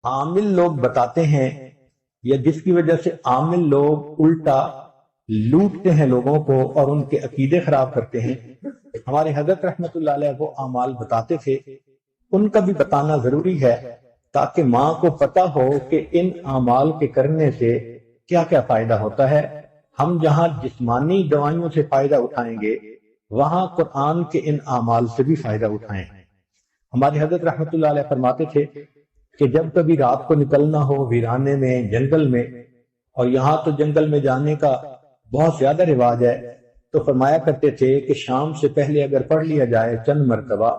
عامل لوگ بتاتے ہیں یا جس کی وجہ سے عامل لوگ الٹا لوٹتے ہیں لوگوں کو اور ان کے عقیدے خراب کرتے ہیں، ہمارے حضرت رحمت اللہ علیہ وہ اعمال بتاتے تھے، ان کا بھی بتانا ضروری ہے تاکہ ماں کو پتا ہو کہ ان اعمال کے کرنے سے کیا کیا فائدہ ہوتا ہے۔ ہم جہاں جسمانی دوائیوں سے فائدہ اٹھائیں گے وہاں قرآن کے ان اعمال سے بھی فائدہ اٹھائیں۔ ہمارے حضرت رحمت اللہ علیہ فرماتے تھے کہ جب کبھی رات کو نکلنا ہو ویرانے میں، جنگل میں، اور یہاں تو جنگل میں جانے کا بہت زیادہ رواج ہے، تو فرمایا کرتے تھے کہ شام سے پہلے اگر پڑھ لیا جائے چند مرتبہ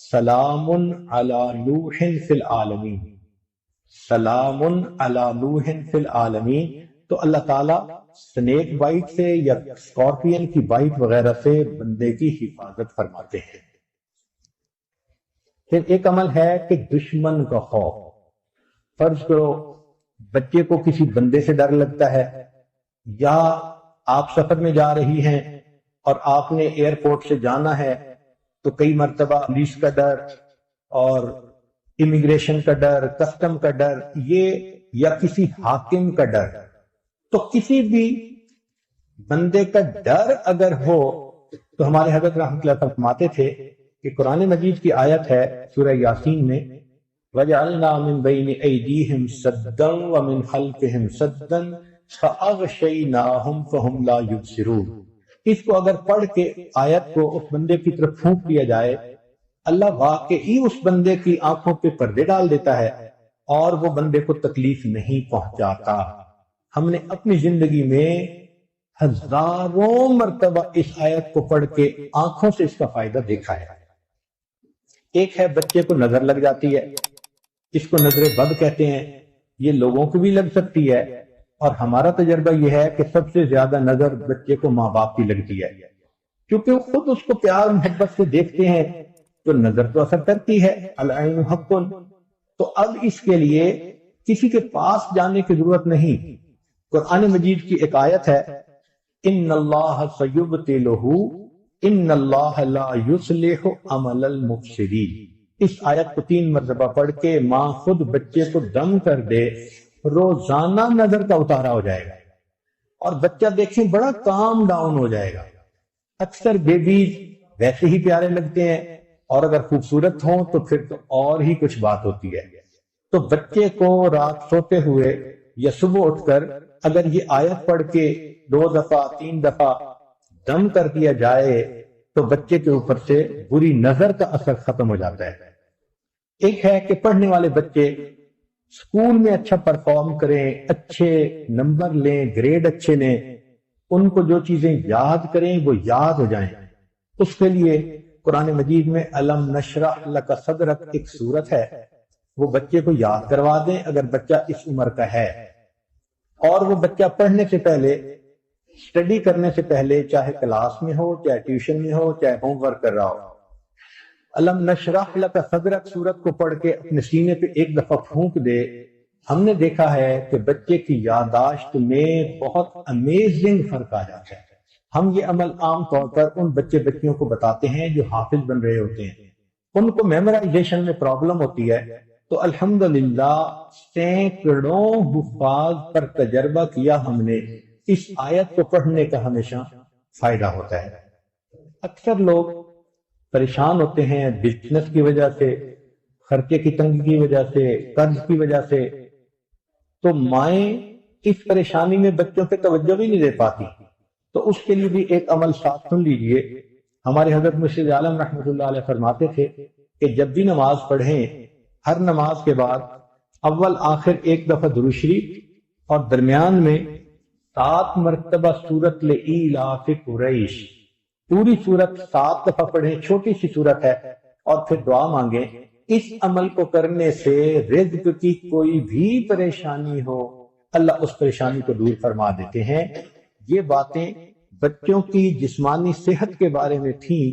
سلام علی نوح فی العالمین، سلام علی نوح فی العالمین، تو اللہ تعالیٰ سنیک بائٹ سے یا اسکارپین کی بائٹ وغیرہ سے بندے کی حفاظت فرماتے ہیں۔ پھر ایک عمل ہے کہ دشمن کا خوف۔ فرض کرو بچے کو کسی بندے سے ڈر لگتا ہے، یا آپ سفر میں جا رہی ہیں اور آپ نے ایئرپورٹ سے جانا ہے تو کئی مرتبہ پولیس کا ڈر اور امیگریشن کا ڈر، کسٹم کا ڈر، یہ یا کسی حاکم کا ڈر، تو کسی بھی بندے کا ڈر اگر ہو تو ہمارے حضرت رحمۃ اللہ فرماتے تھے کہ قرآن مجید کی آیت ہے سورہ یاسین میں وَجَعَلْنَا مِن بَيْنِ أَيْدِيهِمْ سَدًّا وَمِنْ خَلْفِهِمْ سَدًّا فَأَغْشَيْنَاهُمْ فَهُمْ لَا يُبْصِرُونَ۔ اس کو اگر پڑھ کے آیت کو اس بندے کی طرف پھونک دیا جائے، اللہ واقعی اس بندے کی آنکھوں پہ پردے ڈال دیتا ہے اور وہ بندے کو تکلیف نہیں پہنچاتا۔ ہم نے اپنی زندگی میں ہزاروں مرتبہ اس آیت کو پڑھ کے آنکھوں سے اس کا فائدہ دیکھا ہے۔ ایک ہے بچے کو نظر لگ جاتی ہے، اس کو نظر بد کہتے ہیں، یہ لوگوں کو بھی لگ سکتی ہے، اور ہمارا تجربہ یہ ہے کہ سب سے زیادہ نظر بچے کو ماں باپ کی لگتی ہے، کیونکہ وہ خود اس کو پیار محبت سے دیکھتے ہیں تو نظر تو اثر کرتی ہے، العین حق۔ تو اب اس کے لیے کسی کے پاس جانے کی ضرورت نہیں، قرآن مجید کی ایک آیت ہے ان اللہ سیبطلہ ان اللہ لا یصلح عمل المفسدین۔ اس آیت کو 3 مرتبہ پڑھ کے ماں خود بچے کو دم کر دے، روزانہ نظر کا اتارا ہو جائے گا اور بچہ دیکھیں بڑا کام ڈاؤن ہو جائے گا۔ اکثر بیبیز ویسے ہی پیارے لگتے ہیں اور اگر خوبصورت ہوں تو پھر تو اور ہی کچھ بات ہوتی ہے۔ تو بچے کو رات سوتے ہوئے یا صبح اٹھ کر اگر یہ آیت پڑھ کے 2 دفعہ 3 دفعہ دم کر دیا جائے تو بچے کے اوپر سے بری نظر کا اثر ختم ہو جاتا ہے۔ ایک ہے کہ پڑھنے والے بچے اسکول میں اچھا پرفارم کریں، اچھے نمبر لیں، گریڈ اچھے لیں، ان کو جو چیزیں یاد کریں وہ یاد ہو جائیں۔ اس کے لیے قرآن مجید میں الم نشرح لک صدرک ایک سورت ہے، وہ بچے کو یاد کروا دیں اگر بچہ اس عمر کا ہے، اور وہ بچہ پڑھنے سے پہلے، اسٹڈی کرنے سے پہلے، چاہے کلاس میں ہو، چاہے ٹیوشن میں ہو، چاہے ہوم ورک کر رہا ہو، الم نشرح لک صدرک سورت کو پڑھ کے اپنے سینے پہ ایک دفعہ پھونک دے۔ ہم نے دیکھا ہے کہ بچے کی یادداشت میں بہت امیزنگ فرق آ جاتا ہے۔ ہم یہ عمل عام طور پر ان بچے بچیوں کو بتاتے ہیں جو حافظ بن رہے ہوتے ہیں، ان کو میمورائزیشن میں پرابلم ہوتی ہے، تو الحمدللہ سینکڑوں حفاظ پر تجربہ کیا ہم نے، اس آیت کو پڑھنے کا ہمیشہ فائدہ ہوتا ہے۔ اکثر لوگ پریشان ہوتے ہیں بزنس کی وجہ سے، خرچے کی تنگی کی وجہ سے، قرض کی وجہ سے، تو مائیں اس پریشانی میں بچوں پہ توجہ بھی نہیں دے پاتی، تو اس کے لیے بھی ایک عمل ساتھ سن لیجئے۔ ہمارے حضرت مرشد عالم رحمۃ اللہ علیہ فرماتے تھے کہ جب بھی نماز پڑھیں، ہر نماز کے بعد اول آخر ایک دفعہ درود شریف اور درمیان میں 7 مرتبہ سورۃ لإیلاف قریش، پوری سورت 7 دفعہ پڑھیں، چھوٹی سی سورت ہے، اور پھر دعا مانگیں۔ اس عمل کو کرنے سے رزق کی کوئی بھی پریشانی ہو اللہ اس پریشانی کو دور فرما دیتے ہیں۔ یہ باتیں بچوں کی جسمانی صحت کے بارے میں تھیں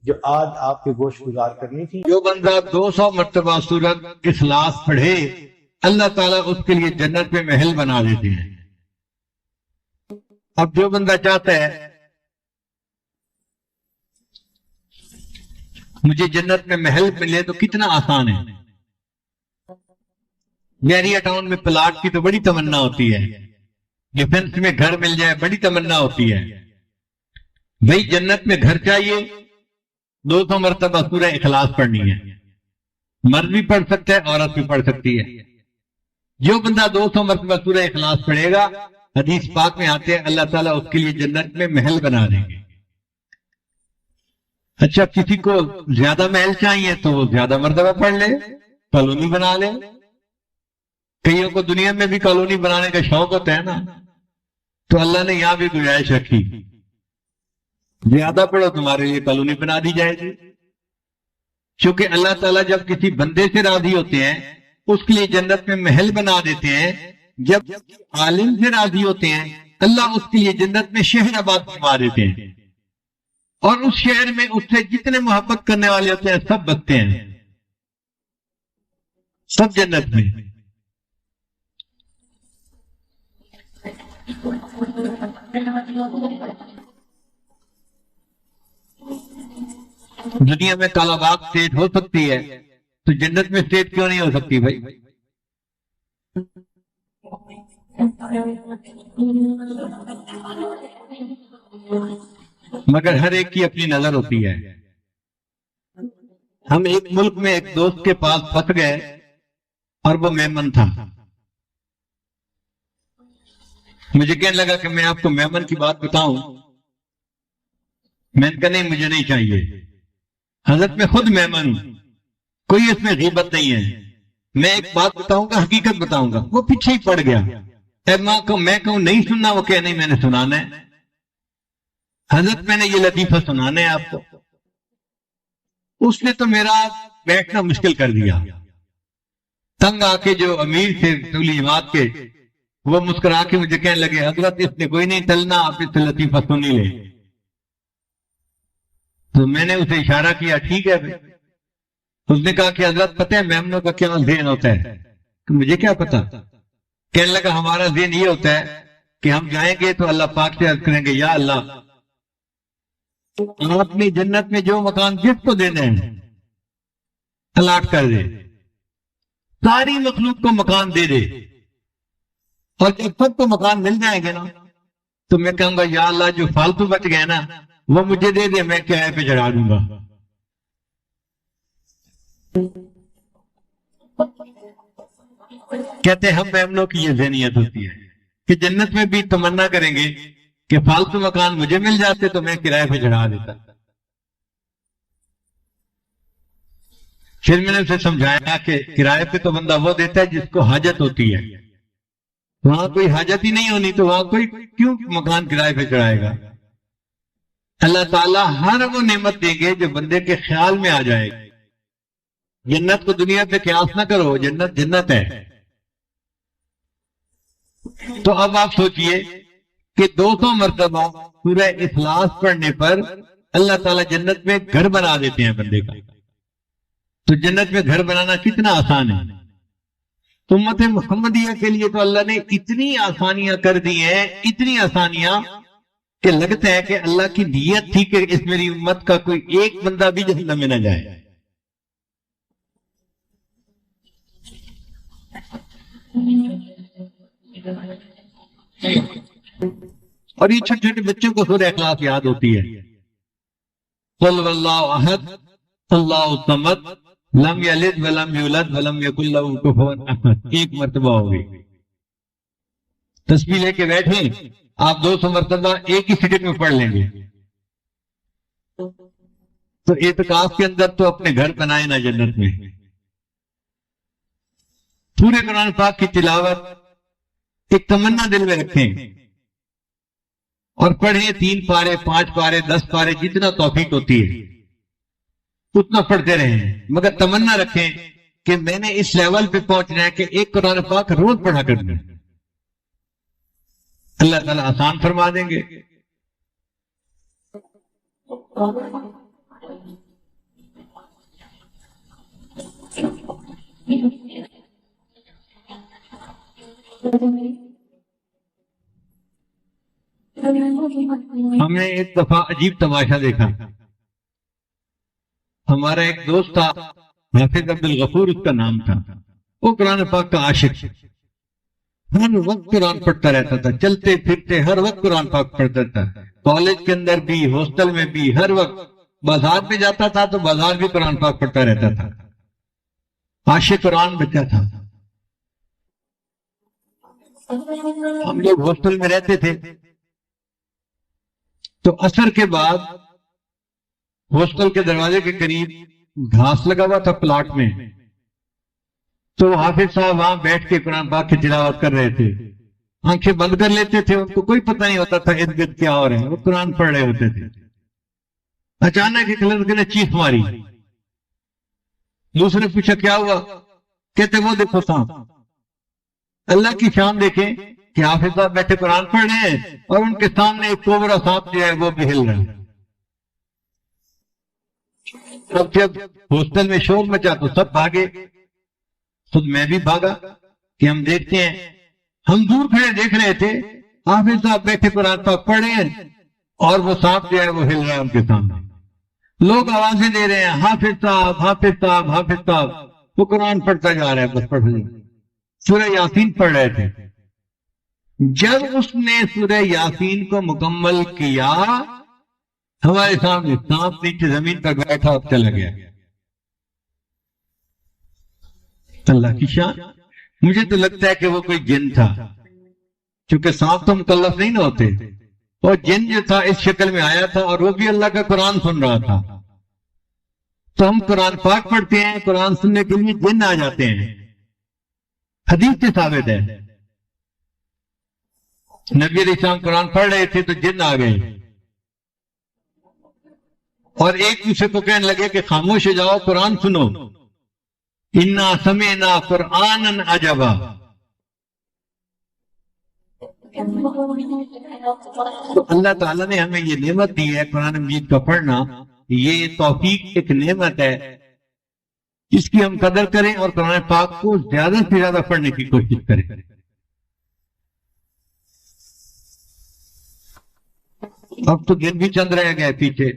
جو آج آپ کے گوش گزار کرنی تھی۔ جو بندہ 200 مرتبہ سورت اخلاص پڑھے اللہ تعالیٰ اس کے لیے جنت میں محل بنا دیتے ہیں۔ اب جو بندہ چاہتا ہے مجھے جنت میں محل ملے تو کتنا آسان ہے، میریا ٹاؤن میں پلاٹ کی تو بڑی تمنا ہوتی ہے، ڈیفنس میں گھر مل جائے بڑی تمنا ہوتی ہے. بھائی جنت میں گھر چاہیے، 200 مرتبہ سورہ اخلاص پڑھنی ہے. مرد بھی پڑھ سکتا ہے، عورت بھی پڑھ سکتی ہے. جو بندہ 200 مرتبہ سورہ اخلاص پڑھے گا، حدیث پاک میں آتے ہیں اللہ تعالیٰ اس کے لیے جنت میں محل بنا دیں گے. اچھا کسی کو زیادہ محل چاہیے تو وہ زیادہ مرتبہ پڑھ لے، کالونی بنا لے. کئیوں کو دنیا میں بھی کالونی بنانے کا شوق ہوتا ہے نا، تو اللہ نے یہاں بھی گنجائش رکھی، زیادہ پڑھو تمہارے لیے کالونی بنا دی جائے گی. چونکہ اللہ تعالیٰ جب کسی بندے سے راضی ہوتے ہیں اس کے لیے جنت میں محل بنا دیتے ہیں. جب عالم سے راضی ہوتے ہیں اللہ اس کے لیے جنت میں شہر آباد فرما دیتے ہیں، اور اس شہر میں اس سے جتنے محبت کرنے والے ہوتے ہیں سب بستے ہیں، سب جنت میں. دنیا میں کالا باغ اسٹیٹ ہو سکتی ہے تو جنت میں اسٹیٹ کیوں نہیں ہو سکتی بھائی؟ مگر ہر ایک کی اپنی نظر ہوتی ہے. ہم ایک ملک میں ایک دوست کے پاس پھنس گئے اور وہ میمن تھا. مجھے کہنے لگا کہ میں آپ کو میمن کی بات بتاؤں. میں نے کہا نہیں مجھے نہیں چاہیے، حضرت میں خود میمن ہوں، کوئی اس میں غیبت نہیں ہے. میں ایک بات بتاؤں گا، حقیقت بتاؤں گا. وہ پیچھے ہی پڑ گیا. میں کہوں نہیں سننا، وہ کہ نہیں میں نے سنانا ہے. حضرت میں نے یہ لطیفہ سنانا ہے آپ کو. اس نے تو میرا بیٹھنا مشکل کر دیا. تنگ آ کے جو امیر تھے رسولی جماعت کے، وہ مسکرا کے مجھے کہنے لگے حضرت اس نے کوئی نہیں ٹلنا، آپ اس سے لطیفہ سن ہی لیں. تو میں نے اسے اشارہ کیا ٹھیک ہے. اس نے کہا کہ حضرت پتہ ہے میمنوں کا کیا ذہن ہوتا ہے؟ کہ مجھے کیا پتا. کہنے لگا ہمارا ذہن یہ ہوتا ہے کہ ہم جائیں گے تو اللہ پاک سے عرض کریں گے یا اللہ آپ اپنی جنت میں جو مکان جس کو دینے ہیں الاٹ کر دے، ساری مخلوق کو مکان دے دے. اور جب سب کو مکان مل جائیں گے نا تو میں کہوں گا یا اللہ جو فالتو بچ گئے نا وہ مجھے دے دے، میں کرائے پہ چڑھا دوں گا. کہتے ہیں ہم میمنوں کی یہ ذہنیت ہوتی ہے کہ جنت میں بھی تمنا کریں گے کہ فالتو مکان مجھے مل جاتے تو میں کرائے پہ چڑھا دیتا. پھر میں نے اسے سمجھایا کہ کرائے پہ تو بندہ وہ دیتا ہے جس کو حاجت ہوتی ہے. وہاں کوئی حاجت ہی نہیں ہونی تو وہاں کوئی کیوں مکان کرائے پہ چڑھائے گا؟ اللہ تعالیٰ ہر وہ نعمت دیں گے جو بندے کے خیال میں آ جائے. جنت کو دنیا پہ قیاس نہ کرو، جنت جنت ہے. تو اب آپ سوچئے کہ 200 مرتبہ سورہ اخلاص پڑھنے پر اللہ تعالیٰ جنت میں گھر بنا دیتے ہیں بندے کا. تو جنت میں گھر بنانا کتنا آسان ہے. امت محمدیہ کے لیے تو اللہ نے اتنی آسانیاں کر دی ہیں، اتنی آسانیاں کہ لگتا ہے کہ اللہ کی نیت تھی کہ اس میری امت کا کوئی ایک بندہ بھی جہنم میں نہ جائے. اور یہ چھوٹے چھوٹے بچوں کو سورہ اخلاص یاد ہوتی ہے. قل واللہ احد اللہ الصمد لم یلد ولم یولد ولم یکن لہ کفوا احد. ایک مرتبہ ہوگی. تسبیح لے کے بیٹھیں آپ 200 مرتبہ ایک ہی سٹنگ میں پڑھ لیں گے. تو اعتکاف کے اندر تو اپنے گھر بنائے نا جنت میں. پورے قرآن پاک کی تلاوت ایک تمنا دل میں رکھیں اور پڑھیں. 3 پارے 5 پارے 10 پارے جتنا توفیق ہوتی ہے اتنا پڑھتے رہیں. مگر تمنا رکھیں کہ میں نے اس لیول پہ پہنچنا ہے کہ ایک قرآن پاک روز پڑھا کرنا. اللہ تعالیٰ آسان فرما دیں گے. ہم نے ایک دفعہ عجیب تماشا دیکھا. ہمارا ایک دوست تھا حافظ عبد الغفور اس کا نام تھا. وہ قرآن پاک کا عاشق، ہر وقت قرآن پڑھتا رہتا تھا، چلتے پھرتے ہر وقت قرآن پاک پڑھتا تھا، کالج کے اندر بھی، ہاسٹل میں بھی، ہر وقت بازار میں جاتا تھا تو بازار بھی قرآن پاک پڑھتا رہتا تھا، عاشق قرآن بچہ تھا۔ ہم لوگ ہاسٹل میں رہتے تھے تو عصر کے بعد ہاسٹل کے دروازے کے قریب گھاس لگا ہوا تھا پلاٹ میں، تو حافظ صاحب وہاں بیٹھ کے قرآن پاک کی تلاوت کر رہے تھے، آنکھیں بند کر لیتے تھے، ان کو کوئی پتہ نہیں ہوتا تھا ارد گرد کیا ہو رہے ہیں، وہ قرآن پڑھ رہے ہوتے تھے۔ اچانک ایک لڑکے نے چیخ ماری، دوسرے پوچھا کیا ہوا، کہتے وہ دیکھو سانپ۔ اللہ کی شان دیکھیں کہ حافظ صاحب بیٹھے قرآن پڑھ رہے ہیں اور ان کے سامنے ایک کوبرا سانپ جو ہے وہ بھی ہل رہا ہے۔ اب جب ہاسٹل میں شور مچا تو سب بھاگے، خود میں بھی بھاگا کہ ہم دیکھتے ہیں، ہم دور کھڑے دیکھ رہے تھے حافظ صاحب بیٹھے قرآن پاک پڑھ رہے ہیں اور وہ سانپ جو ہے وہ ہل رہا ہے ان کے سامنے، لوگ آوازیں دے رہے ہیں حافظ صاحب حافظ صاحب حافظ صاحب، وہ قرآن پڑھتا جا رہا ہے، بس پڑھ رہے سورہ یاسین پڑھ رہے تھے۔ جب اس نے سورہ یاسین کو مکمل کیا ہمارے سامنے سانپ نیچے زمین پر بیٹھا اور چلا گیا۔ اللہ کی شان، مجھے تو لگتا ہے کہ وہ کوئی جن تھا، کیونکہ سانپ تو مکلف نہیں نہ ہوتے، اور جن جو تھا اس شکل میں آیا تھا اور وہ بھی اللہ کا قرآن سن رہا تھا۔ تو ہم قرآن پاک پڑھتے ہیں، قرآن سننے کے لیے جن آ جاتے ہیں، حدیث سے ثابت ہے۔ نبی علیہ السلام قرآن پڑھ رہے تھے تو جن آ گئے اور ایک دوسرے کو کہنے لگے کہ خاموش ہو جاؤ، قرآن سنو، انا سمعنا قرآنا عجبا۔ تو اللہ تعالیٰ نے ہمیں یہ نعمت دی ہے قرآن مجید کا پڑھنا، یہ توفیق ایک نعمت ہے، اس کی ہم قدر کریں اور قرآن پاک کو زیادہ سے زیادہ پڑھنے کی کوشش کریں۔ اب تو دن بھی چند رہ گئے پیچھے،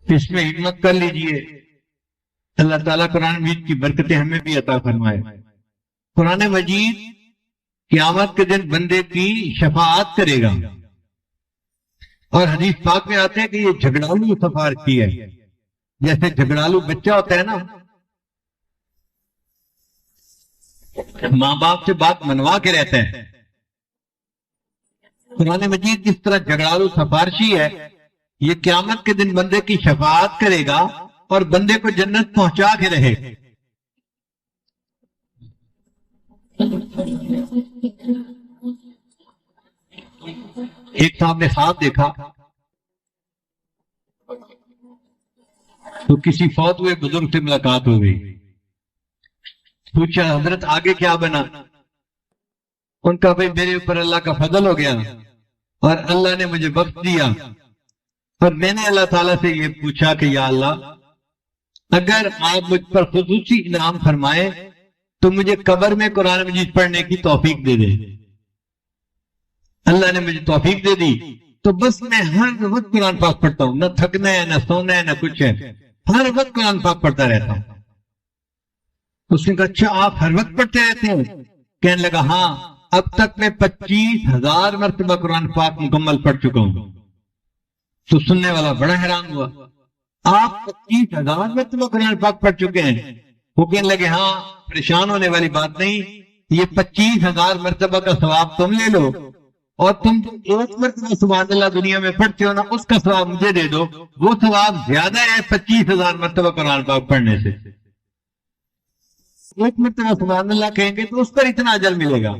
اس میں ہمت کر لیجئے، اللہ تعالیٰ قرآن مجید کی برکتیں ہمیں بھی عطا فرمائے۔ قرآن مجید قیامت کے دن بندے کی شفاعت کرے گا، اور حدیث پاک میں آتے ہیں کہ یہ جھگڑالو سفارشی ہے، جیسے جھگڑالو بچہ ہوتا ہے نا، ماں باپ سے بات منوا کے رہتا ہے، قرآن مجید اس طرح جھگڑالو سفارشی ہے، یہ قیامت کے دن بندے کی شفاعت کرے گا اور بندے کو جنت پہنچا کے رہے۔ ایک صاحب نے خواب دیکھا تو کسی فوت ہوئے بزرگ سے ملاقات ہو گئی، پوچھا حضرت آگے کیا بنا؟ ان کا بھائی میرے اوپر اللہ کا فضل ہو گیا اور اللہ نے مجھے بخش دیا، اور میں نے اللہ تعالیٰ سے یہ پوچھا کہ یا اللہ اگر آپ مجھ پر خصوصی انعام فرمائے تو مجھے قبر میں قرآن مجید پڑھنے کی توفیق دے دے۔ اللہ نے مجھے توفیق دے دی تو بس میں ہر وقت قرآن پاک پڑھتا ہوں، نہ تھکنا ہے نہ سونا ہے نہ کچھ ہے، ہر وقت قرآن پاک پڑھتا رہتا ہوں۔ اس نے کہا اچھا آپ ہر وقت پڑھتے رہتے ہیں؟ کہنے لگا ہاں، اب تک میں 25,000 مرتبہ قرآن پاک مکمل پڑھ چکا ہوں۔ تو سننے والا بڑا حیران ہوا، آپ 25,000 مرتبہ قرآن پاک پڑھ چکے ہیں؟ وہ کہنے لگے ہاں، پریشان ہونے والی بات نہیں، یہ 25,000 مرتبہ کا ثواب تم لے لو، اور تم ایک مرتبہ سبحان اللہ دنیا میں پڑھتے ہو نا، اس کا ثواب مجھے دے دو، وہ ثواب زیادہ ہے 25,000 مرتبہ قرآن پاک پڑھنے سے۔ ایک مرتبہ سبحان اللہ کہیں گے تو اس پر اتنا اجر ملے گا،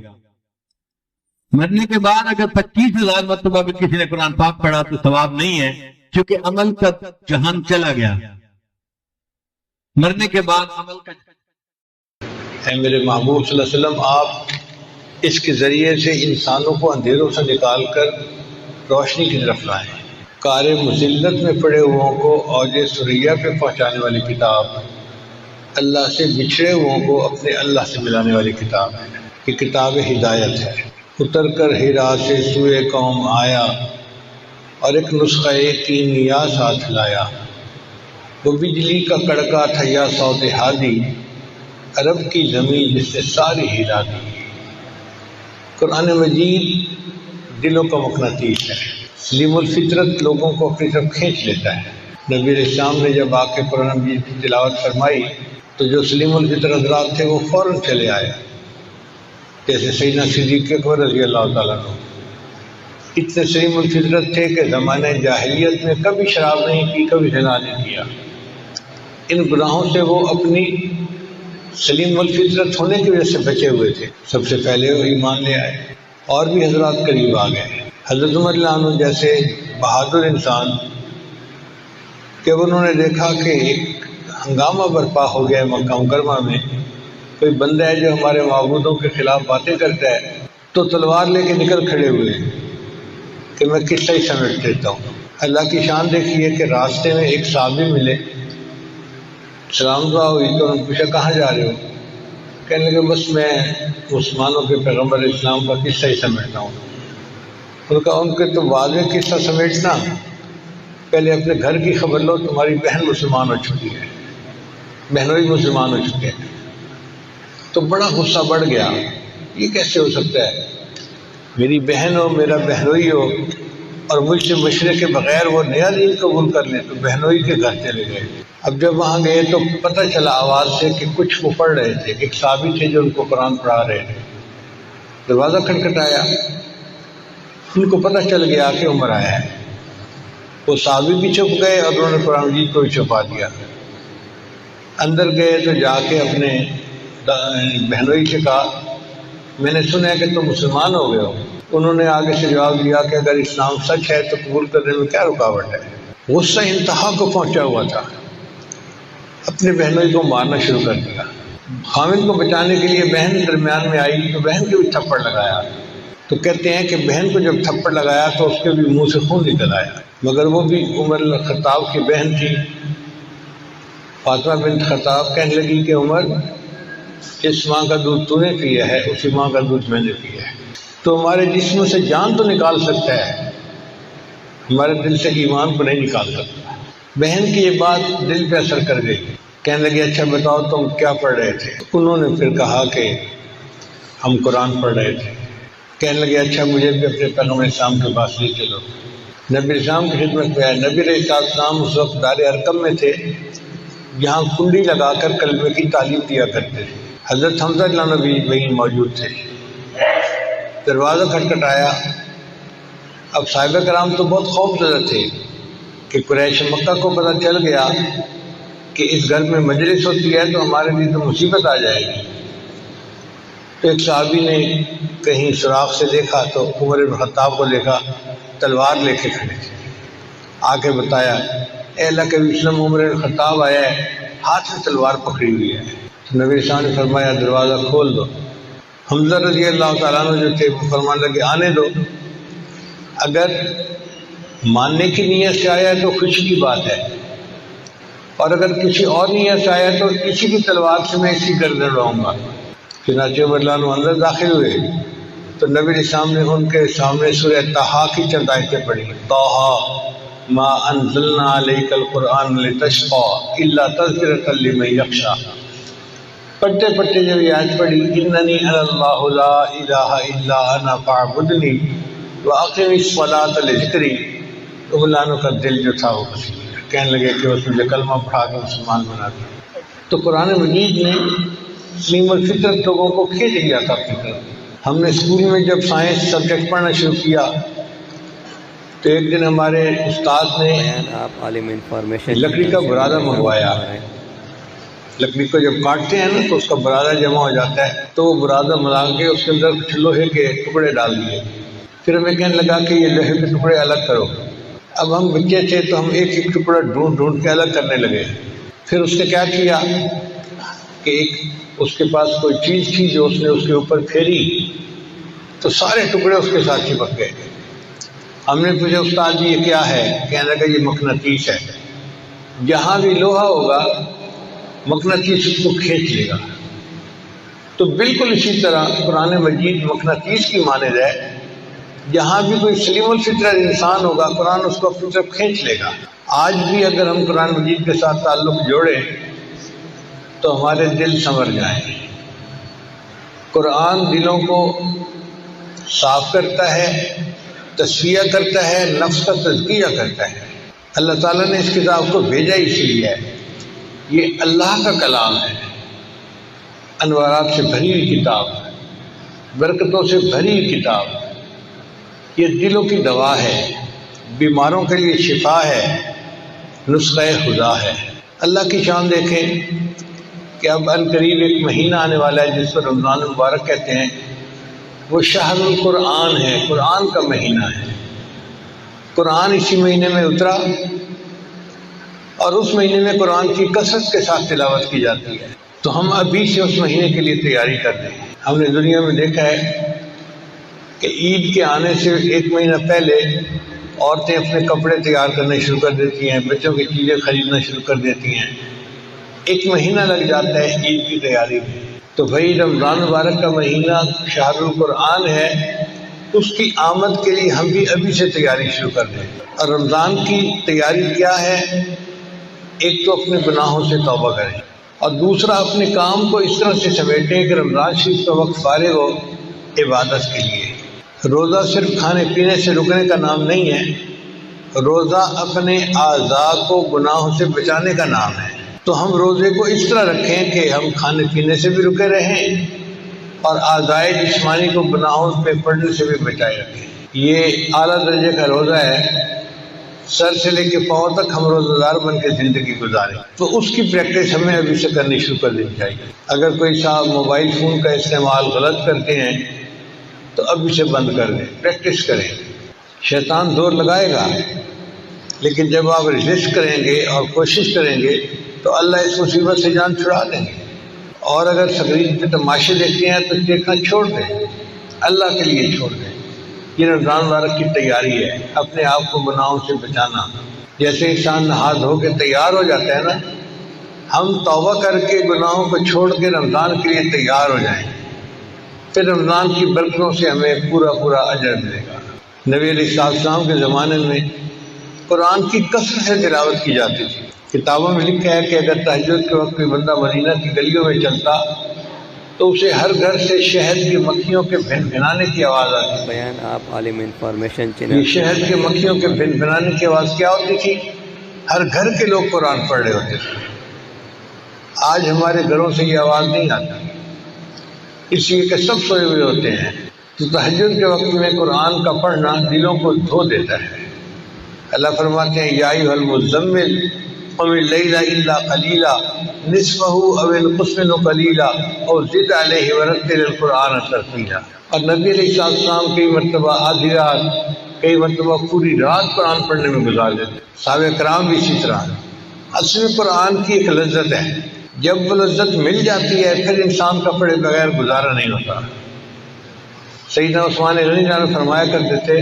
مرنے کے بعد اگر 25,000 مرتبہ بھی کسی نے قرآن پاک پڑھا تو ثواب نہیں ہے، کیونکہ عمل کا جہان چلا گیا، مرنے کے بعد عمل کا۔ اے میرے محبوب صلی اللہ علیہ وسلم، آپ اس کے ذریعے سے انسانوں کو اندھیروں سے نکال کر روشنی کی طرف لائیں۔ کار مذلت میں پڑے ہوئوں کو اوج ثریا پہ پہنچانے والی کتاب، اللہ سے بچھڑے ہوئوں کو اپنے اللہ سے ملانے والی کتاب ہے، یہ کتاب ہدایت ہے۔ اتر کر ہیرا سے سوئے قوم آیا اور ایک نسخہ کیمیا ساتھ لایا، وہ بجلی کا کڑکا تھیا صوت ہادی، عرب کی زمین جس نے ساری ہلا دی۔ قرآن مجید دلوں کا مقناطیس ہے، سلیم الفطرت لوگوں کو اپنی طرف کھینچ لیتا ہے۔ نبی علیہ السلام نے جب آ کے قرآن مجید کی تلاوت فرمائی تو جو سلیم الفطرت حضرات تھے وہ فوراً چلے آئے، جیسے سیدنا صدیق اکبر رضی اللہ تعالیٰ عنہ اتنے سلیم الفطرت تھے کہ زمانہ جاہلیت میں کبھی شراب نہیں پی، کبھی زنا نہیں کیا۔ ان گناہوں سے وہ اپنی سلیم الفطرت ہونے کی وجہ سے بچے ہوئے تھے، سب سے پہلے وہ ایمان لے آئے، اور بھی حضرات قریب آ گئے۔ حضرت عمر رضی اللہ عنہ جیسے بہادر انسان کہ انہوں نے دیکھا کہ ایک ہنگامہ برپا ہو گیا ہے مکہ مکرمہ میں، کوئی بندہ ہے جو ہمارے معبودوں کے خلاف باتیں کرتا ہے، تو تلوار لے کے نکل کھڑے ہوئے کہ میں قصہ ہی سمیٹ دیتا ہوں۔ اللہ کی شان دیکھیے کہ راستے میں ایک صحابی ملے، سلام دعا ہوئی تو انہوں نے پوچھا کہاں جا رہے ہو؟ کہنے لگے بس میں مسلمانوں کے پیغمبر اسلام کا قصہ ہی سمیٹتا ہوں۔ انہوں نے کہا ان کے تو واضح قصہ سمیٹنا، پہلے اپنے گھر کی خبر لو، تمہاری بہن مسلمان ہو چکی ہے، بہنوئی مسلمان ہو چکے ہیں۔ تو بڑا غصہ بڑھ گیا، یہ کیسے ہو سکتا ہے؟ میری بہن ہو، میرا بہنوئی ہو، اور مجھ سے مشورے کے بغیر وہ نیا دین قبول کر لیں، تو بہنوئی کے گھر چلے گئے۔ اب جب وہاں گئے تو پتہ چلا آواز سے کہ کچھ وہ پڑھ رہے تھے، ایک صحابی تھے جو ان کو قرآن پڑھا رہے تھے۔ دروازہ کھٹکھٹایا، ان کو پتہ چل گیا کہ عمر آیا ہے۔ وہ صحابی بھی چھپ گئے اور انہوں نے قرآن مجید کو بھی چھپا دیا۔ اندر گئے تو جا کے اپنے بہنوئی سے کہا میں نے سنا ہے کہ تم مسلمان ہو گئے ہو۔ انہوں نے آگے سے جواب دیا کہ اگر اسلام سچ ہے تو قبول کرنے میں کیا رکاوٹ ہے۔ غصہ انتہا کو پہنچا ہوا تھا، اپنے بہنوئی کو مارنا شروع کر دیا۔ خامد کو بچانے کے لیے بہن درمیان میں آئی تو بہن کو بھی تھپڑ لگایا۔ تو کہتے ہیں کہ بہن کو جب تھپڑ لگایا تو اس کے بھی منہ سے خون نکل آیا، مگر وہ بھی عمر الخطاب کی بہن تھی، فاطمہ بنت خطاب۔ کہنے لگی کہ عمر جس ماں کا دودھ تو نے پیا ہے اسی ماں کا دودھ میں نے پیا ہے، تو ہمارے جسم سے جان تو نکال سکتا ہے، ہمارے دل سے ایمان کو نہیں نکال سکتا۔ بہن کی یہ بات دل پہ اثر کر گئی، کہنے لگے اچھا بتاؤ تم کیا پڑھ رہے تھے؟ انہوں نے پھر کہا کہ ہم قرآن پڑھ رہے تھے۔ کہنے لگے اچھا مجھے بھی اپنے پیغمبر اسلام کے پاس لے چلو۔ نبی اسلام کی خدمت میں آئے۔ نبی علیہ السلام اس وقت دار ارقم میں تھے، جہاں کنڈی لگا کر کلمے کی تعلیم دیا کرتے تھے۔ حضرت حمزہ رضی اللہ عنہ بھی وہیں موجود تھے۔ دروازہ کھٹکھٹایا۔ اب صحابہ کرام تو بہت خوف زدہ تھے کہ قریش مکہ کو پتہ چل گیا کہ اس گھر میں مجلس ہوتی ہے تو ہمارے لیے تو مصیبت آ جائے گی۔ تو ایک صحابی نے کہیں سراغ سے دیکھا تو عمر بن خطاب کو دیکھا، تلوار لے کے کھڑے تھے۔ آ کے بتایا اے اللہ کے وسلم عمر بن خطاب آیا ہے، ہاتھ میں تلوار پکڑی ہوئی ہے۔ تو نبی صلی اللہ علیہ وسلم نے فرمایا دروازہ کھول دو۔ حمزہ رضی اللہ تعالیٰ عنہ جو تھے وہ فرمانے لگے آنے دو، اگر ماننے کی نیت سے آیا ہے تو خوشی کی بات ہے، اور اگر کسی اور نیت سے آیا تو کسی کی تلوار سے میں اسی گردن اڑاؤں گا۔ چنانچہ عمر رضی اللہ عنہ اندر داخل ہوئے تو نبی علیہ السلام نے ان کے سامنے سورہ طٰہٰ کی چند آیتیں پڑھی۔ طٰہٰ ما انزلنا علیک القرآن لتشقى الا تذکرۃ لمن یخشی۔ پڑھتے پڑھتے جب یہ آیت پڑھی اننی انا اللہ لا الہ الا انا فاعبدنی واقم الصلاۃ لذکری، تو عمر عنہ کا دل جو تھا وہ خوشی کہنے لگے کہ اس مجھے کلمہ پڑھا کے مسلمان بنا دیا۔ تو قرآن مجید نے سلیم الفطرت لوگوں کو کھینچ لیا تھا اپنی طرف۔ ہم نے اسکول میں جب سائنس سبجیکٹ پڑھنا شروع کیا تو ایک دن ہمارے استاد نے لکڑی کا برادہ منگوایا۔ لکڑی کو جب کاٹتے ہیں نا تو اس کا برادہ جمع ہو جاتا ہے، تو وہ برادہ ملا کے اس کے اندر کچھ لوہے کے ٹکڑے ڈال دیے۔ پھر ہمیں کہنے لگا کہ یہ لوہے کے ٹکڑے الگ کرو۔ اب ہم بچے تھے تو ہم ایک ایک ٹکڑا ڈھونڈ ڈھونڈ کے الگ کرنے لگے۔ پھر اس نے کیا کیا کہ ایک اس کے پاس کوئی چیز تھی جو اس نے اس کے اوپر پھیری تو سارے ٹکڑے اس کے ساتھ چپک گئے۔ ہم نے پوچھا استاد جی یہ کیا ہے؟ کہنے لگا یہ مقناطیس ہے، جہاں بھی لوہا ہوگا مقناطیس اس کو کھینچ لے گا۔ تو بالکل اسی طرح قرآن مجید مقناطیس کی مانند ہے، جہاں بھی کوئی سلیم الفطرت انسان ہوگا قرآن اس کو اپنی طرف کھینچ لے گا۔ آج بھی اگر ہم قرآن مجید کے ساتھ تعلق جوڑیں تو ہمارے دل سنور جائیں۔ قرآن دلوں کو صاف کرتا ہے، تصفیہ کرتا ہے، نفس کا تزکیہ کرتا ہے۔ اللہ تعالیٰ نے اس کتاب کو بھیجا اس لیے ہے، یہ اللہ کا کلام ہے، انوارات سے بھری ہوئی کتاب، برکتوں سے بھری ہوئی کتاب، یہ دلوں کی دوا ہے، بیماروں کے لیے شفا ہے، نسخہ خدا ہے۔ اللہ کی شان دیکھیں کہ اب عنقریب ایک مہینہ آنے والا ہے جس کو رمضان المبارک کہتے ہیں، وہ شہر القرآن ہے، قرآن کا مہینہ ہے۔ قرآن اسی مہینے میں اترا اور اس مہینے میں قرآن کی کثرت کے ساتھ تلاوت کی جاتی ہے، تو ہم ابھی سے اس مہینے کے لیے تیاری کر دیں۔ ہم نے دنیا میں دیکھا ہے کہ عید کے آنے سے ایک مہینہ پہلے عورتیں اپنے کپڑے تیار کرنے شروع کر دیتی ہیں، بچوں کی چیزیں خریدنا شروع کر دیتی ہیں، ایک مہینہ لگ جاتا ہے عید کی تیاری میں۔ تو بھائی رمضان مبارک کا مہینہ شہر القرآن ہے، اس کی آمد کے لیے ہم بھی ابھی سے تیاری شروع کر دیں۔ اور رمضان کی تیاری کیا ہے؟ ایک تو اپنے گناہوں سے توبہ کریں، اور دوسرا اپنے کام کو اس طرح سے سمیٹیں کہ رمضان شریف کا وقت فارغ ہو عبادت کے لیے۔ روزہ صرف کھانے پینے سے رکنے کا نام نہیں ہے، روزہ اپنے اعضاء کو گناہوں سے بچانے کا نام ہے۔ تو ہم روزے کو اس طرح رکھیں کہ ہم کھانے پینے سے بھی رکے رہیں اور اعضاء جسمانی کو گناہوں پہ پڑنے سے بھی بچائے رکھیں۔ یہ اعلیٰ درجے کا روزہ ہے، سر سے لے کے پاؤں تک ہم روزہ دار بن کے زندگی گزاریں، تو اس کی پریکٹس ہمیں ابھی سے کرنی شروع کر دینی چاہیے۔ اگر کوئی صاحب موبائل فون کا استعمال غلط کرتے ہیں تو ابھی سے بند کر دیں، پریکٹس کریں۔ شیطان زور لگائے گا، لیکن جب آپ ریزسٹ کریں گے اور کوشش کریں گے تو اللہ اس مصیبت سے جان چھڑا دیں گے۔ اور اگر سکرین پہ تماشے دیکھتے ہیں تو دیکھنا چھوڑ دیں، اللہ کے لیے چھوڑ دیں۔ یہ رمضان مبارک کی تیاری ہے، اپنے آپ کو گناہوں سے بچانا۔ جیسے انسان نہا دھو کے تیار ہو جاتا ہے نا، ہم توبہ کر کے گناہوں کو چھوڑ کے رمضان کے لیے تیار ہو جائیں، پھر رمضان کی برکتوں سے ہمیں پورا اجر ملے گا۔ نبی علیہ السلام کے زمانے میں قرآن کی کثرت سے تلاوت کی جاتی تھی۔ کتابوں میں لکھا ہے کہ اگر تہجد کے وقت کوئی بندہ مدینہ کی گلیوں میں چلتا تو اسے ہر گھر سے شہد کی مکھیوں کے بھن بھنانے کی آواز آتی تھی۔ بیان آپ عالم انفارمیشن یہ چینل۔ شہد کی مکھیوں کے بھن بھنانے کی آواز کیا ہوتی تھی؟ ہر گھر کے لوگ قرآن پڑھ رہے ہوتے تھے۔ آج ہمارے گھروں سے یہ آواز نہیں آتی، اس لیے کہ سب سوئے ہوئے ہوتے ہیں۔ تو تہجد کے وقت میں قرآن کا پڑھنا دلوں کو دھو دیتا ہے۔ اللہ فرماتے ہیں یا ایھا المزمل قم اللیل الا قلیلا نصفہ او انقص منہ قلیلا او زد علیہ ورتل القرآن ترتیلا۔ اور نبی علیہ السلام کئی مرتبہ آدھی رات، کئی مرتبہ پوری رات قرآن پڑھنے میں گزار دیتے۔ صحابہ کرام بھی اسی طرح۔ اصل میں قرآن کی ایک لذت ہے، جب وہ لذت مل جاتی ہے پھر انسان کا پڑھے بغیر گزارا نہیں ہوتا۔ سیدنا عثمان غنی جان فرمایا کرتے تھے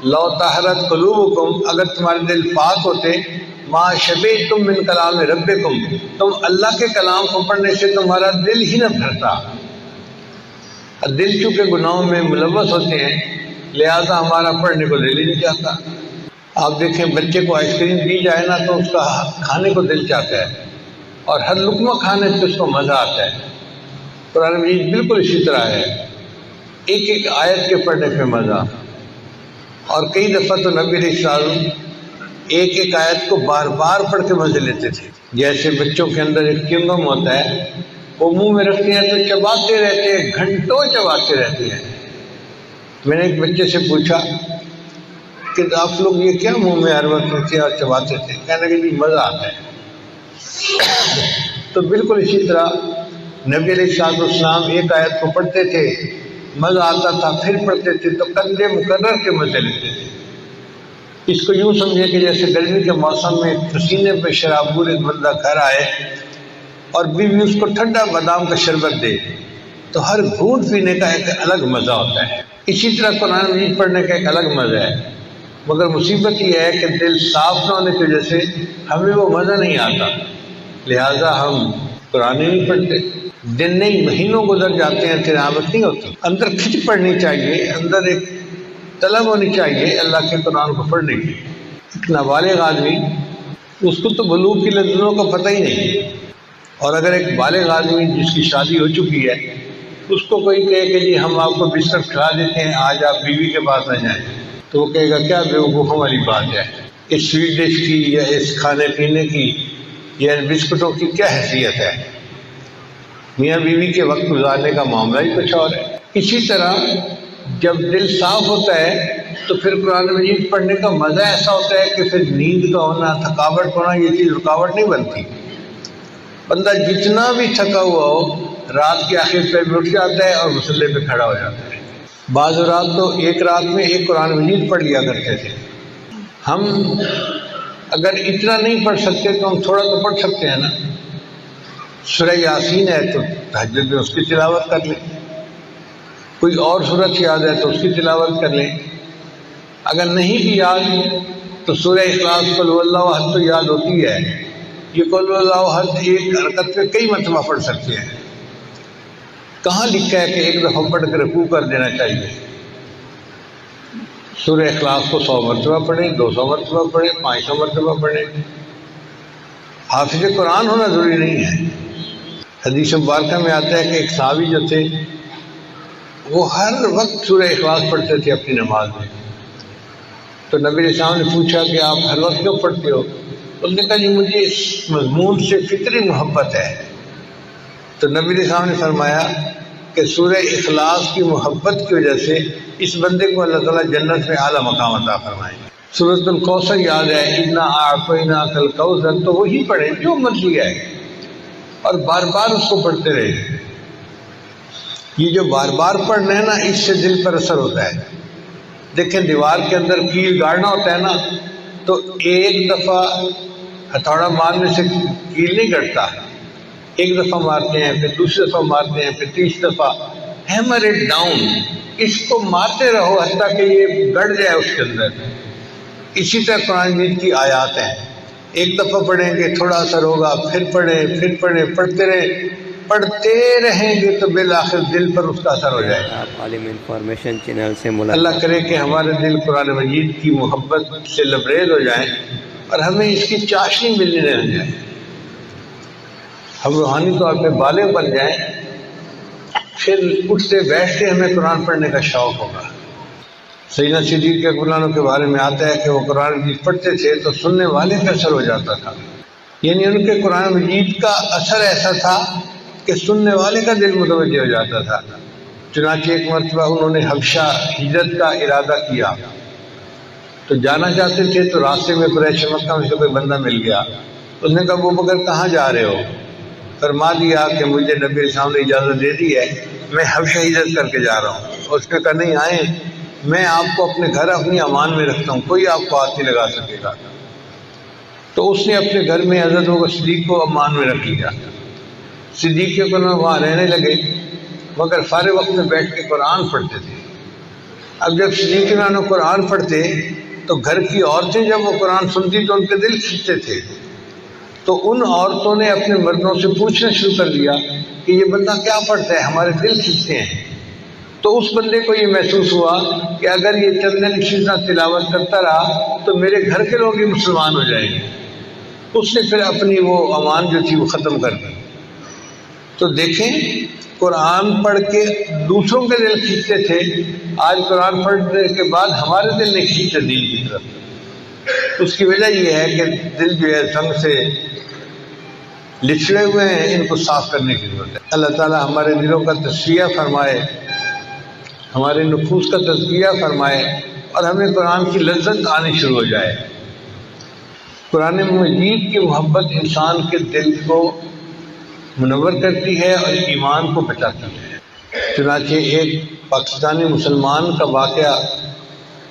لو طہرت قلوبکم، اگر تمہارے دل پاک ہوتے، ما شبعتم من کلام ربکم، تم اللہ کے کلام کو پڑھنے سے تمہارا دل ہی نہ بھرتا۔ دل چونکہ گناہوں میں ملوث ہوتے ہیں، لہذا ہمارا پڑھنے کو دل ہی نہیں چاہتا۔ آپ دیکھیں بچے کو آئس کریم دی جائے نا تو اس کا کھانے کو دل چاہتا ہے، اور ہر لقمہ کھانے سے اس کو مزہ آتا ہے۔ قرآن مجید بالکل اسی طرح ہے، ایک ایک آیت کے پڑھنے پہ مزہ۔ اور کئی دفعہ تو نبی علیہ السلام ایک ایک آیت کو بار بار پڑھ کے مزے لیتے تھے۔ جیسے بچوں کے اندر ایک چنگم ہوتا ہے، وہ منہ میں رکھتے ہیں تو چباتے رہتے ہیں، گھنٹوں چباتے رہتے ہیں۔ میں نے ایک بچے سے پوچھا کہ آپ لوگ یہ کیا منہ میں ہر وقت رکھتے اور چباتے تھے؟ کہنے لگے جی مزہ آتا ہے۔ تو بالکل اسی طرح نبی علیہ السلام ایک آیت کو پڑھتے تھے، مزہ آتا تھا، پھر پڑھتے تھے تو قدرے مقرر کے مزے لیتے تھے۔ اس کو یوں سمجھے کہ جیسے گرمی کے موسم میں پسینے پہ شرابور ایک بندہ گھر آئے اور بیوی اس کو ٹھنڈا بادام کا شربت دے تو ہر گھونٹ پینے کا ایک الگ مزہ ہوتا ہے۔ اسی طرح قرآن مجید پڑھنے کا ایک الگ مزہ ہے، مگر مصیبت یہ ہے کہ دل صاف نہ ہونے کی وجہ سے ہمیں وہ مزہ نہیں آتا، لہٰذا ہم قرآن نہیں پڑھتے۔ دن نہیں مہینوں گزر جاتے ہیں، تلاوت نہیں ہوتی۔ اندر کھچ پڑھنی چاہیے، اندر ایک طلب ہونی چاہیے اللہ کے قرآن کو پڑھنے کی۔ ایک نابالغ آدمی، اس کو تو بلوغ کی لذتوں کا پتہ ہی نہیں، اور اگر ایک بالغ آدمی جس کی شادی ہو چکی ہے اس کو کوئی کہے کہ جی ہم آپ کو بستر کھلا دیتے ہیں، آج آپ بیوی کے پاس نہ جائیں، تو وہ کہے گا کیا بیوقوفوں والی بات ہے، اس سویٹ ڈش کی یا اس کھانے پینے کی یا ان بسکٹوں کی کیا حیثیت ہے؟ میاں بیوی کے وقت گزارنے کا معاملہ ہی کچھ اور ہے۔ اسی طرح جب دل صاف ہوتا ہے تو پھر قرآن مجید پڑھنے کا مزہ ایسا ہوتا ہے کہ پھر نیند کا ہونا، تھکاوٹ ہونا، یہ چیز رکاوٹ نہیں بنتی۔ بندہ جتنا بھی تھکا ہوا ہو رات کی آخر پہ بھی اٹھ جاتا ہے اور مصلے پہ کھڑا ہو جاتا ہے۔ بعض رات تو ایک رات میں ایک قرآن مجید پڑھ لیا کرتے تھے۔ ہم اگر اتنا نہیں پڑھ سکتے تو ہم تھوڑا تو پڑھ سکتے ہیں نا۔ سورہ یاسین ہے تو تہجد میں اس کی تلاوت کر لیں، کوئی اور سورت یاد ہے تو اس کی تلاوت کر لیں، اگر نہیں بھی یاد تو سورہ اخلاص قل واللہ احد تو یاد ہوتی ہے۔ یہ قل واللہ احد ایک حرکت میں کئی مرتبہ پڑھ سکتے ہیں۔ کہاں لکھا ہے کہ ایک دفعہ پڑھ کے رکوع کر دینا چاہیے؟ سورہ اخلاص کو 100 مرتبہ پڑھیں، 200 مرتبہ پڑھیں، 500 مرتبہ پڑھیں۔ حافظ قرآن ہونا ضروری نہیں ہے۔ حدیث مبارکہ میں آتا ہے کہ ایک صحابی جو تھے وہ ہر وقت سورہ اخلاص پڑھتے تھے اپنی نماز میں۔ تو نبی علیہ السلام نے پوچھا کہ آپ ہر وقت کیوں پڑھتے ہو؟ اس نے کہا جی مجھے اس مضمون سے فطری محبت ہے۔ تو نبی علیہ السلام نے فرمایا کہ سورہ اخلاص کی محبت کی وجہ سے اس بندے کو اللہ تعالیٰ جنت میں اعلیٰ مقام عطا فرمائیں گے۔ سورۃ الکوثر یاد ہے، انا اعطیناک الکوثر، تو وہی پڑھیں جو مرضی ہے اور بار بار اس کو پڑھتے رہے۔ یہ جو بار بار پڑھنا ہے نا اس سے دل پر اثر ہوتا ہے۔ دیکھیں دیوار کے اندر کیل گاڑنا ہوتا ہے نا تو ایک دفعہ ہتھوڑا مارنے سے کیل نہیں گڑتا، ایک دفعہ مارتے ہیں، پھر دوسری دفعہ مارتے ہیں، پھر تیسری دفعہ، ہیمر اٹ ڈاؤن، اس کو مارتے رہو حتیٰ کہ یہ گڑ جائے اس کے اندر۔ اسی طرح قرآن مجید کی آیات ہیں، ایک دفعہ پڑھیں گے تھوڑا اثر ہوگا، پھر پڑھیں، پڑھتے رہیں گے تو بالآخر دل پر اس کا اثر ہو جائے گا۔ آپ عالم انفارمیشن چینل سے اللہ کرے کہ ہمارے دل قرآن مجید کی محبت سے لبریز ہو جائیں اور ہمیں اس کی چاشنی ملنے لگ جائے، ہم روحانی طور پہ بالغ بن جائیں، پھر اٹھتے بیٹھتے ہمیں قرآن پڑھنے کا شوق ہوگا۔ سیدنا صدیق اکبر عنہ کے بارے میں آتا ہے کہ وہ قرآن مجید پڑھتے تھے تو سننے والے کا اثر ہو جاتا تھا، یعنی ان کے قرآن مجید کا اثر ایسا تھا کہ سننے والے کا دل متوجہ ہو جاتا تھا۔ چنانچہ ایک مرتبہ انہوں نے حبشہ ہجرت کا ارادہ کیا تو جانا چاہتے تھے، تو راستے میں قریش مکہ میں سے کوئی بندہ مل گیا، اس نے کہا ابو بکر کہاں جا رہے ہو؟ فرما دیا کہ مجھے نبی علیہ السلام نے اجازت دے دی ہے، میں حبشہ ہجرت کر کے جا رہا ہوں۔ اس نے کہا نہیں آئیں، میں آپ کو اپنے گھر اپنی امان میں رکھتا ہوں، کوئی آپ کو ہاتھ نہیں لگا سکے گا۔ تو اس نے اپنے گھر میں حضرت ابو بکر صدیق کو امان میں رکھ لیا۔ صدیق کے قرآن وہاں رہنے لگے مگر فارغ وقت میں بیٹھ کے قرآن پڑھتے تھے۔ اب جب صدیق نے قرآن پڑھتے تو گھر کی عورتیں جب وہ قرآن سنتی تو ان کے دل کھنچتے تھے، تو ان عورتوں نے اپنے مردوں سے پوچھنا شروع کر دیا کہ یہ بندہ کیا پڑھتا ہے، ہمارے دل کھنچتے ہیں۔ تو اس بندے کو یہ محسوس ہوا کہ اگر یہ چند دن اسی طرح تلاوت کرتا رہا تو میرے گھر کے لوگ ہی مسلمان ہو جائیں گے۔ اس نے پھر اپنی وہ امان جو تھی وہ ختم کر دی۔ تو دیکھیں قرآن پڑھ کے دوسروں کے دل کھینچتے تھے، آج قرآن پڑھنے کے بعد ہمارے دل نہیں کھینچتے دین کی طرف۔ اس کی وجہ یہ ہے کہ دل جو ہے سنگ سے لچڑے ہوئے ہیں، ان کو صاف کرنے کی ضرورت ہے۔ اللہ تعالی ہمارے دلوں کا تزکیہ فرمائے، ہمارے نفوس کا تزکیہ فرمائے اور ہمیں قرآن کی لذت آنی شروع ہو جائے۔ قرآن مجید کی محبت انسان کے دل کو منور کرتی ہے اور ایمان کو بچاتی ہے۔ چنانچہ ایک پاکستانی مسلمان کا واقعہ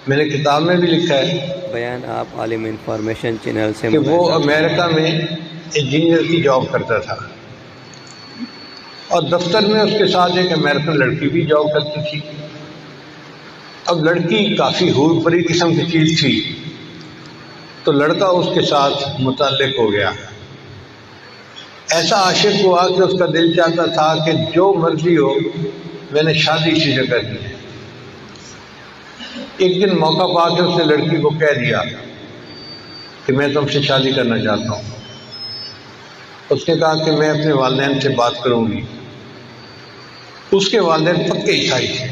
میں نے کتاب میں بھی لکھا ہے بیان آپ عالم انفارمیشن چینل سے کہ وہ امریکہ میں انجینئر کی جاب کرتا تھا اور دفتر میں اس کے ساتھ ایک امریکن لڑکی بھی جاب کرتی تھی۔ اب لڑکی کافی حور پری قسم کی چیز تھی تو لڑکا اس کے ساتھ متعلق ہو گیا، ایسا عاشق ہوا کہ اس کا دل چاہتا تھا کہ جو مرضی ہو میں نے شادی اسی سے کرنی ہے۔ ایک دن موقع پا کے اس نے لڑکی کو کہہ دیا کہ میں تم سے شادی کرنا چاہتا ہوں۔ اس نے کہا کہ میں اپنے والدین سے بات کروں گی۔ اس کے والدین پکے عیسائی تھے۔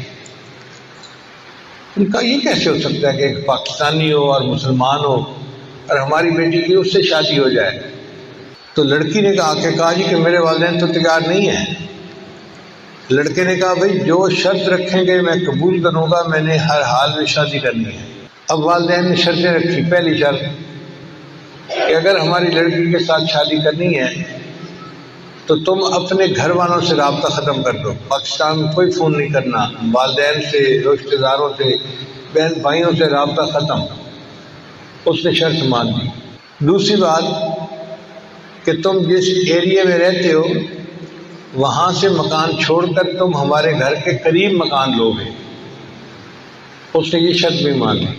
ان کا یہ کیسے ہو سکتا ہے کہ ایک پاکستانی ہو اور مسلمان ہو اور ہماری بیٹی کی اس سے شادی ہو جائے؟ تو لڑکی نے کہا جی کہ میرے والدین تو تیار نہیں ہیں۔ لڑکے نے کہا بھائی جو شرط رکھیں گے میں قبول کروں گا، میں نے ہر حال میں شادی کرنی ہے۔ اب والدین نے شرطیں رکھی۔ پہلی شرط کہ اگر ہماری لڑکی کے ساتھ شادی کرنی ہے تو تم اپنے گھر والوں سے رابطہ ختم کر دو، پاکستان میں کوئی فون نہیں کرنا، والدین سے، رشتہ داروں سے، بہن بھائیوں سے رابطہ ختم۔ اس نے شرط مان دی۔ دوسری بات کہ تم جس ایریا میں رہتے ہو وہاں سے مکان چھوڑ کر تم ہمارے گھر کے قریب مکان لو گے۔ اس نے یہ شرط بھی مان لی۔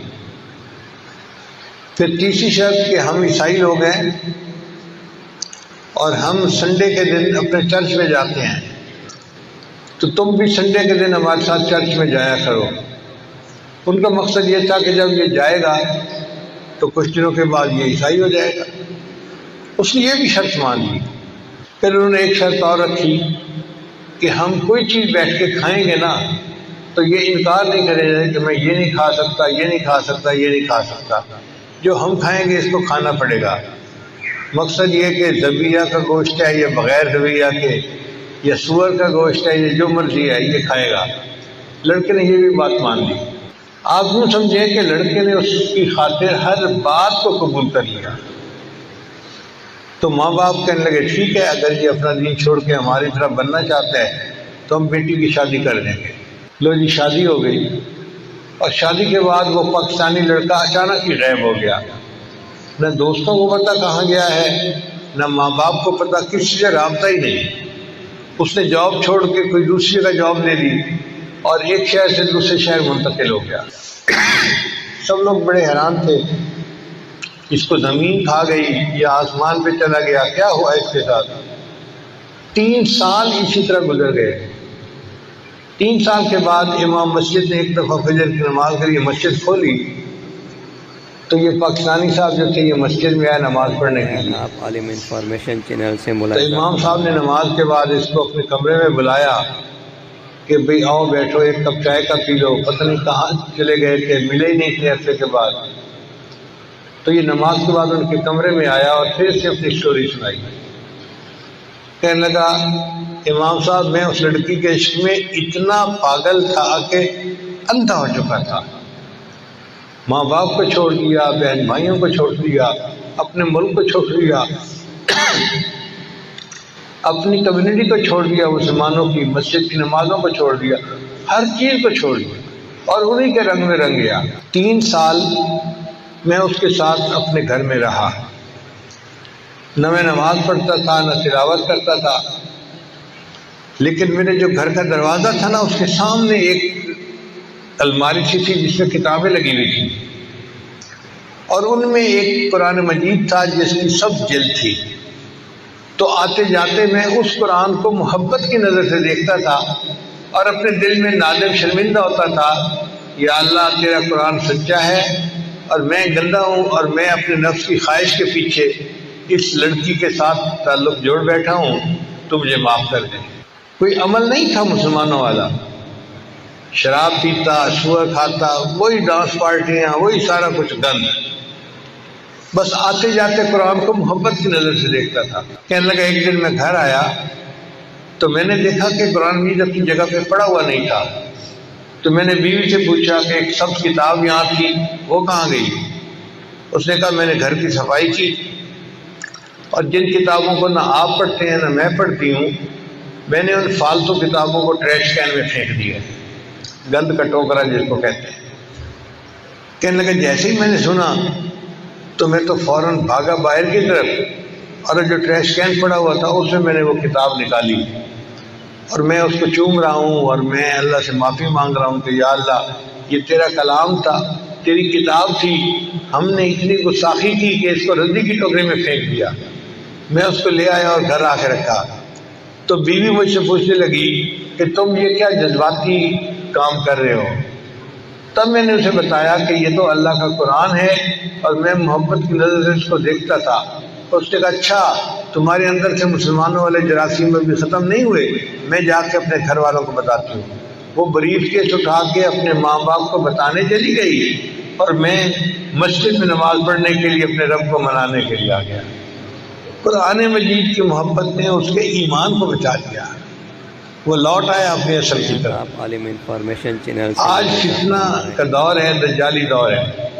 پھر تیسری شرط کہ ہم عیسائی لوگ ہیں اور ہم سنڈے کے دن اپنے چرچ میں جاتے ہیں، تو تم بھی سنڈے کے دن ہمارے ساتھ چرچ میں جایا کرو۔ ان کا مقصد یہ تھا کہ جب یہ جائے گا تو کچھ دنوں کے بعد یہ عیسائی ہو جائے گا۔ اس نے یہ بھی شرط مان لی۔ پھر انہوں نے ایک شرط اور رکھی کہ ہم کوئی چیز بیٹھ کے کھائیں گے نا تو یہ انکار نہیں کرے جائے کہ میں یہ نہیں کھا سکتا، یہ نہیں کھا سکتا، یہ نہیں کھا سکتا، جو ہم کھائیں گے اس کو کھانا پڑے گا۔ مقصد یہ کہ ذبیحہ کا گوشت ہے یا بغیر ذبیحہ کے، یا سور کا گوشت ہے، یہ جو مرضی ہے یہ کھائے گا۔ لڑکے نے یہ بھی بات مان لی۔ آپ یوں سمجھیں کہ لڑکے نے اس کی خاطر ہر بات کو قبول کر لیا۔ تو ماں باپ کہنے لگے ٹھیک ہے، اگر یہ اپنا دین چھوڑ کے ہماری طرح بننا چاہتا ہے تو ہم بیٹی کی شادی کر دیں گے۔ لو جی شادی ہو گئی، اور شادی کے بعد وہ پاکستانی لڑکا اچانک ہی غائب ہو گیا۔ نہ دوستوں کو پتہ کہاں گیا ہے، نہ ماں باپ کو پتہ، کسی سے رابطہ ہی نہیں۔ اس نے جاب چھوڑ کے کوئی دوسری جگہ جاب لے لی اور ایک شہر سے دوسرے شہر منتقل ہو گیا۔ سب لوگ بڑے حیران تھے، اس کو زمین کھا گئی یا آسمان پہ چلا گیا، کیا ہوا اس کے ساتھ؟ 3 سال اسی طرح گزر گئے۔ 3 سال کے بعد امام مسجد نے ایک دفعہ فجر کی نماز کے لیے مسجد کھولی تو یہ پاکستانی صاحب جو تھے یہ مسجد میں آئے نماز پڑھنے کے لیے۔ آپ عالم انفارمیشن چینل سے تو ملاقات۔ امام صاحب نے نماز کے بعد اس کو اپنے کمرے میں بلایا کہ بھئی آؤ بیٹھو، ایک کپ چائے کا پی لو۔ پتہ نہیں کہاں چلے گئے تھے، ملے ہی نہیں تھے عرصے کے بعد۔ تو یہ نماز کے بعد ان کے کمرے میں آیا اور پھر سے اپنی سٹوری سنائی۔ کہنے لگا امام صاحب میں اس لڑکی کے عشق میں اتنا پاگل تھا کہ اندھا ہو چکا تھا۔ ماں باپ کو چھوڑ دیا، بہن بھائیوں کو چھوڑ دیا، اپنے ملک کو چھوڑ دیا، اپنی کمیونٹی کو چھوڑ دیا، مسلمانوں کی مسجد کی نمازوں کو چھوڑ دیا، ہر چیز کو چھوڑ دیا اور انہی کے رنگ میں رنگ گیا۔ 3 سال میں اس کے ساتھ اپنے گھر میں رہا، نہ میں نماز پڑھتا تھا نہ تلاوت کرتا تھا، لیکن میرے جو گھر کا دروازہ تھا نا اس کے سامنے ایک الماری سی تھی جس میں کتابیں لگی ہوئی تھی، اور ان میں ایک قرآن مجید تھا جس کی سب جلد تھی۔ تو آتے جاتے میں اس قرآن کو محبت کی نظر سے دیکھتا تھا اور اپنے دل میں نادم شرمندہ ہوتا تھا، یا اللہ تیرا قرآن سچا ہے اور میں گندا ہوں اور میں اپنے نفس کی خواہش کے پیچھے اس لڑکی کے ساتھ تعلق جوڑ بیٹھا ہوں، تو مجھے معاف کر دیں۔ کوئی عمل نہیں تھا مسلمانوں والا، شراب پیتا، سور کھاتا، وہی ڈانس پارٹیاں، وہی سارا کچھ گند، بس آتے جاتے قرآن کو محبت کی نظر سے دیکھتا تھا۔ کہنے لگا ایک دن میں گھر آیا تو میں نے دیکھا کہ قرآن مجید اپنی جگہ پہ پڑا ہوا نہیں تھا، تو میں نے بیوی سے پوچھا کہ ایک سبز کتاب یہاں تھی وہ کہاں گئی؟ اس نے کہا میں نے گھر کی صفائی کی اور جن کتابوں کو نہ آپ پڑھتے ہیں نہ میں پڑھتی ہوں، میں نے ان فالتو کتابوں کو ٹریش کین میں پھینک دیا، گند کا ٹوکرا جس کو کہتے ہیں۔ کہنے لگا جیسے ہی میں نے سنا تو میں تو فوراً بھاگا باہر کی طرف، اور جو ٹریش کین پڑا ہوا تھا اس میں میں نے وہ کتاب نکالی اور میں اس کو چوم رہا ہوں اور میں اللہ سے معافی مانگ رہا ہوں کہ یا اللہ یہ تیرا کلام تھا، تیری کتاب تھی، ہم نے اتنی گستاخی کی کہ اس کو ردی کی ٹوکری میں پھینک دیا۔ میں اس کو لے آیا اور گھر آ کے رکھا، تو بیوی مجھ سے پوچھنے لگی کہ تم یہ کیا جذباتی کام کر رہے ہو؟ تب میں نے اسے بتایا کہ یہ تو اللہ کا قرآن ہے اور میں محبت کی نظر سے اس کو دیکھتا تھا۔ اس نے کہا اچھا تمہارے اندر سے مسلمانوں والے جراثیم بھی ختم نہیں ہوئے، میں جا کے اپنے گھر والوں کو بتاتی ہوں۔ وہ بریف کیس اٹھا کے اپنے ماں باپ کو بتانے چلی گئی اور میں مسجد میں نماز پڑھنے کے لیے اپنے رب کو منانے کے لیے آ گیا۔ قرآن مجید کی محبت نے اس کے ایمان کو بچا لیا، وہ لوٹ آیا اپنے اصل کی طرف۔ آپ عالم انفارمیشن چینل آج فتنہ کا دور ہے، دجالی دور ہے،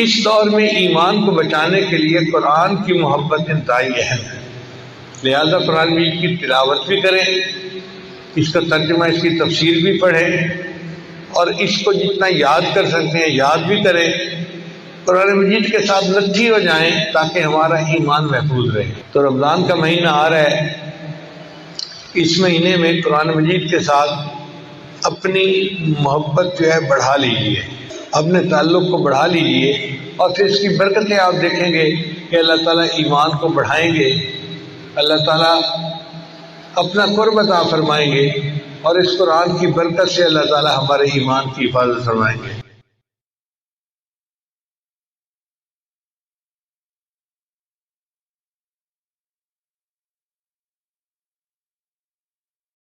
اس دور میں ایمان کو بچانے کے لیے قرآن کی محبت انتہائی اہم ہے۔ لہذا قرآن مجید کی تلاوت بھی کریں، اس کا ترجمہ، اس کی تفسیر بھی پڑھیں، اور اس کو جتنا یاد کر سکتے ہیں یاد بھی کریں، قرآن مجید کے ساتھ لچھی ہو جائیں تاکہ ہمارا ایمان محفوظ رہے۔ تو رمضان کا مہینہ آ رہا ہے، اس مہینے میں قرآن مجید کے ساتھ اپنی محبت جو ہے بڑھا لیجیے، اپنے تعلق کو بڑھا لیجیے، اور پھر اس کی برکتیں آپ دیکھیں گے کہ اللہ تعالیٰ ایمان کو بڑھائیں گے، اللہ تعالیٰ اپنا قرب عطا فرمائیں گے، اور اس قرآن کی برکت سے اللہ تعالیٰ ہمارے ایمان کی حفاظت فرمائیں گے۔